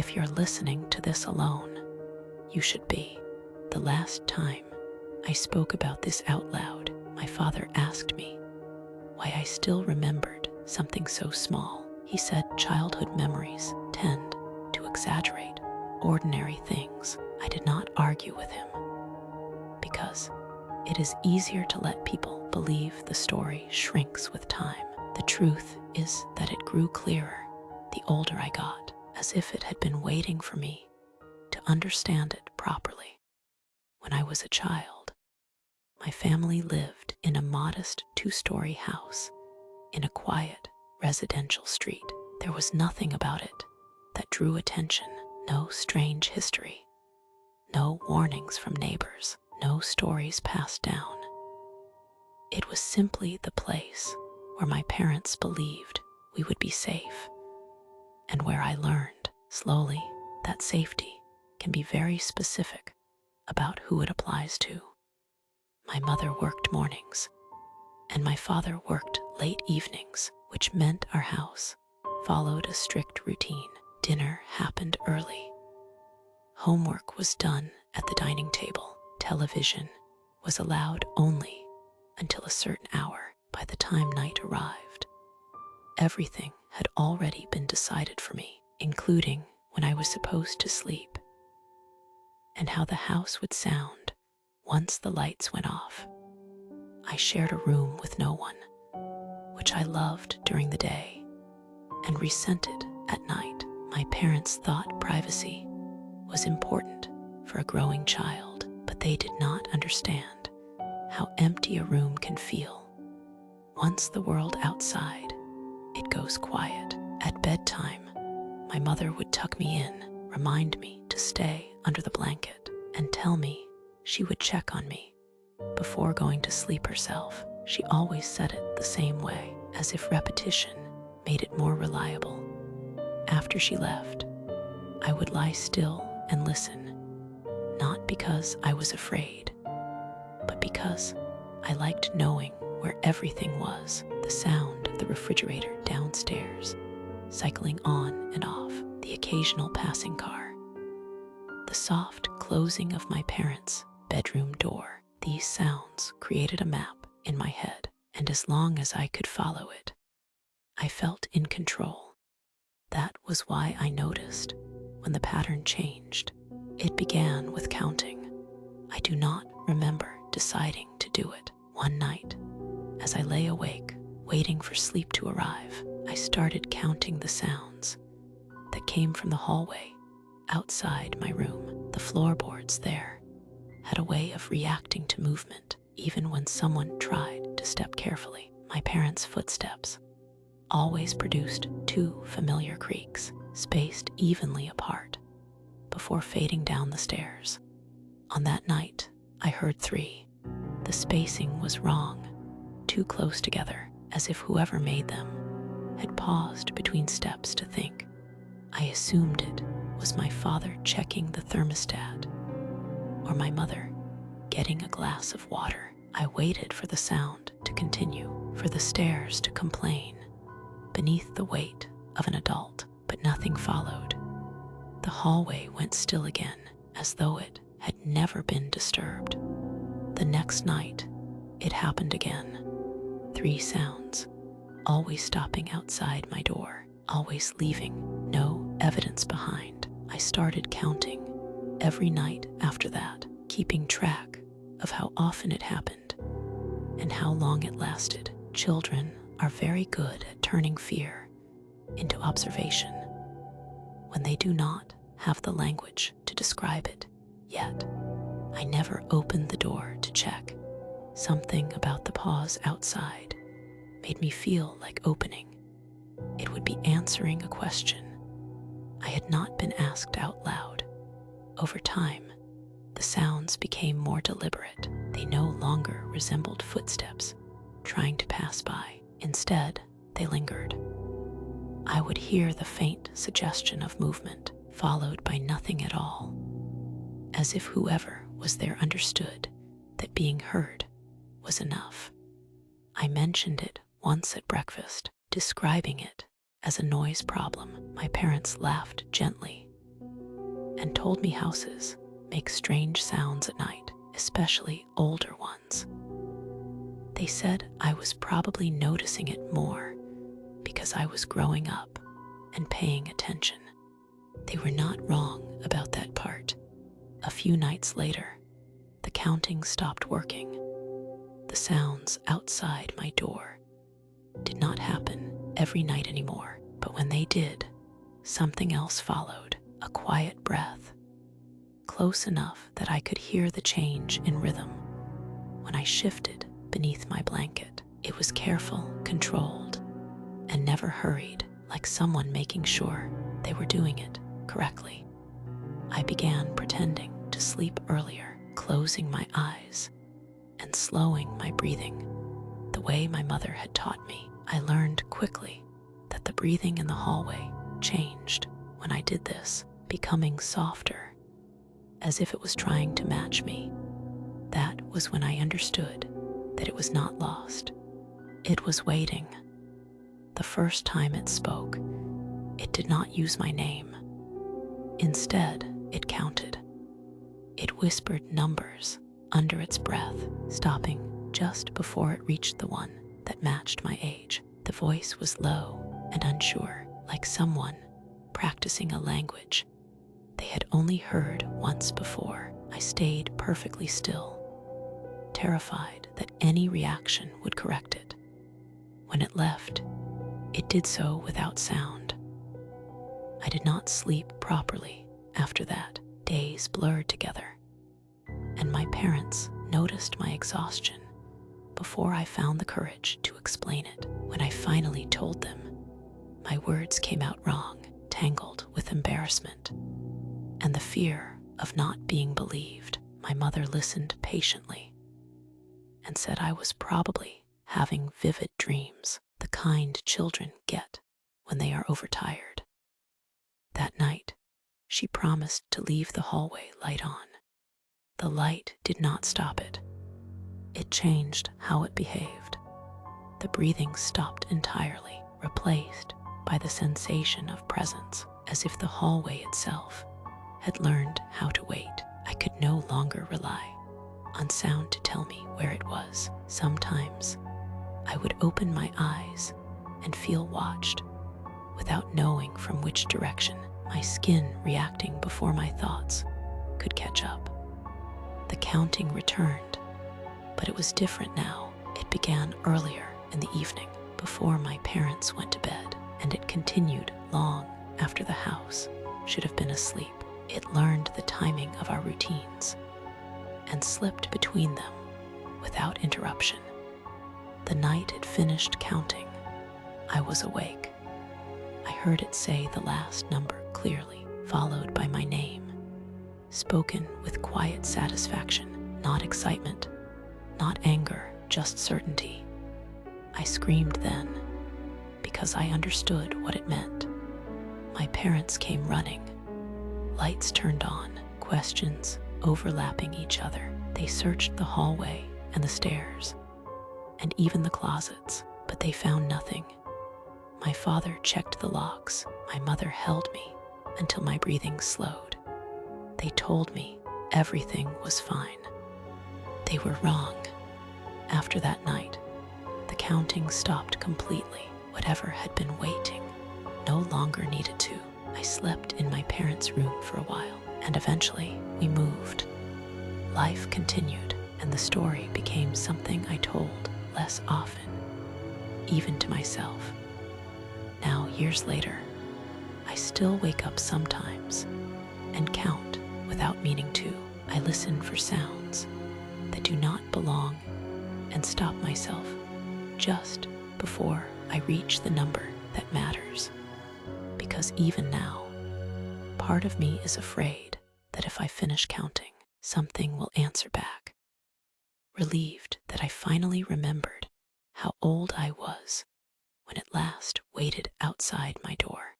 If you're listening to this alone, you should be. The last time I spoke about this out loud, my father asked me why I still remembered something so small. He said childhood memories tend to exaggerate ordinary things. I did not argue with him because it is easier to let people believe the story shrinks with time. The truth is that it grew clearer the older I got, as if it had been waiting for me to understand it properly. When I was a child, my family lived in a modest 2-story house in a quiet residential street. There was nothing about it that drew attention, no strange history, no warnings from neighbors, no stories passed down. It was simply the place where my parents believed we would be safe, and where I learned slowly that safety can be very specific about who it applies to. My mother worked mornings, and my father worked late evenings, which meant our house followed a strict routine. Dinner happened early. Homework was done at the dining table. Television was allowed only until a certain hour. By the time night arrived, everything had already been decided for me, including when I was supposed to sleep and how the house would sound once the lights went off. I shared a room with no one, which I loved during the day and resented at night. My parents thought privacy was important for a growing child, but they did not understand how empty a room can feel once the world outside it goes quiet. At bedtime, my mother would tuck me in, remind me to stay under the blanket, and tell me she would check on me before going to sleep herself. She always said it the same way, as if repetition made it more reliable. After she left, I would lie still and listen, not because I was afraid, but because I liked knowing where everything was. The sound of the refrigerator downstairs, cycling on and off, the occasional passing car, the soft closing of my parents' bedroom door. These sounds created a map in my head, and as long as I could follow it, I felt in control. That was why I noticed when the pattern changed. It began with counting. I do not remember deciding to do it. One night, as I lay awake, waiting for sleep to arrive, I started counting the sounds that came from the hallway outside my room. The floorboards there had a way of reacting to movement, even when someone tried to step carefully. My parents' footsteps always produced 2 familiar creaks, spaced evenly apart, before fading down the stairs. On that night, I heard 3. The spacing was wrong, too close together, as if whoever made them had paused between steps to think. I assumed it was my father checking the thermostat, or my mother getting a glass of water. I waited for the sound to continue, for the stairs to complain beneath the weight of an adult, but nothing followed. The hallway went still again, as though it had never been disturbed. The next night, it happened again. 3 sounds, always stopping outside my door, always leaving no evidence behind. I started counting every night after that, keeping track of how often it happened and how long it lasted. Children are very good at turning fear into observation when they do not have the language to describe it. Yet, I never opened the door to check. Something about the pause outside made me feel like opening. It would be answering a question I had not been asked out loud. Over time, the sounds became more deliberate. They no longer resembled footsteps trying to pass by. Instead, they lingered. I would hear the faint suggestion of movement, followed by nothing at all, as if whoever was there understood that being heard was enough. I mentioned it once at breakfast, describing it as a noise problem. My parents laughed gently and told me houses make strange sounds at night, especially older ones. They said I was probably noticing it more because I was growing up and paying attention. They were not wrong about that part. A few nights later, the counting stopped working. The sounds outside my door did not happen every night anymore, but when they did, something else followed, a quiet breath, close enough that I could hear the change in rhythm. When I shifted beneath my blanket, it was careful, controlled, and never hurried, like someone making sure they were doing it correctly. I began pretending to sleep earlier, closing my eyes and slowing my breathing the way my mother had taught me. I learned quickly that the breathing in the hallway changed when I did this, becoming softer, as if it was trying to match me. That was when I understood that it was not lost. It was waiting. The first time it spoke, it did not use my name. Instead, it counted. It whispered numbers under its breath, stopping just before it reached the one that matched my age. The voice was low and unsure, like someone practicing a language they had only heard once before. I stayed perfectly still, terrified that any reaction would correct it. When it left, it did so without sound. I did not sleep properly after that. Days blurred together, and my parents noticed my exhaustion before I found the courage to explain it. When I finally told them, my words came out wrong, tangled with embarrassment and the fear of not being believed. My mother listened patiently and said I was probably having vivid dreams, the kind children get when they are overtired. That night, she promised to leave the hallway light on. The light did not stop it. It changed how it behaved. The breathing stopped entirely, replaced by the sensation of presence, as if the hallway itself had learned how to wait. I could no longer rely on sound to tell me where it was. Sometimes I would open my eyes and feel watched without knowing from which direction, my skin reacting before my thoughts could catch up. The counting returned, but it was different now. It began earlier in the evening, before my parents went to bed, and it continued long after the house should have been asleep. It learned the timing of our routines and slipped between them without interruption. The night it finished counting, I was awake. I heard it say the last number clearly, followed by my name, spoken with quiet satisfaction, not excitement, not anger, just certainty. I screamed then, because I understood what it meant. My parents came running. Lights turned on, questions overlapping each other. They searched the hallway and the stairs, and even the closets, but they found nothing. My father checked the locks. My mother held me until my breathing slowed. They told me everything was fine. They were wrong. After that night, the counting stopped completely. Whatever had been waiting no longer needed to. I slept in my parents' room for a while, and eventually we moved. Life continued, and the story became something I told less often, even to myself. Now, years later, I still wake up sometimes and count without meaning to. I listen for sounds that do not belong and stop myself just before I reach the number that matters. Because even now, part of me is afraid that if I finish counting, something will answer back. Relieved that I finally remembered how old I was when it last waited outside my door.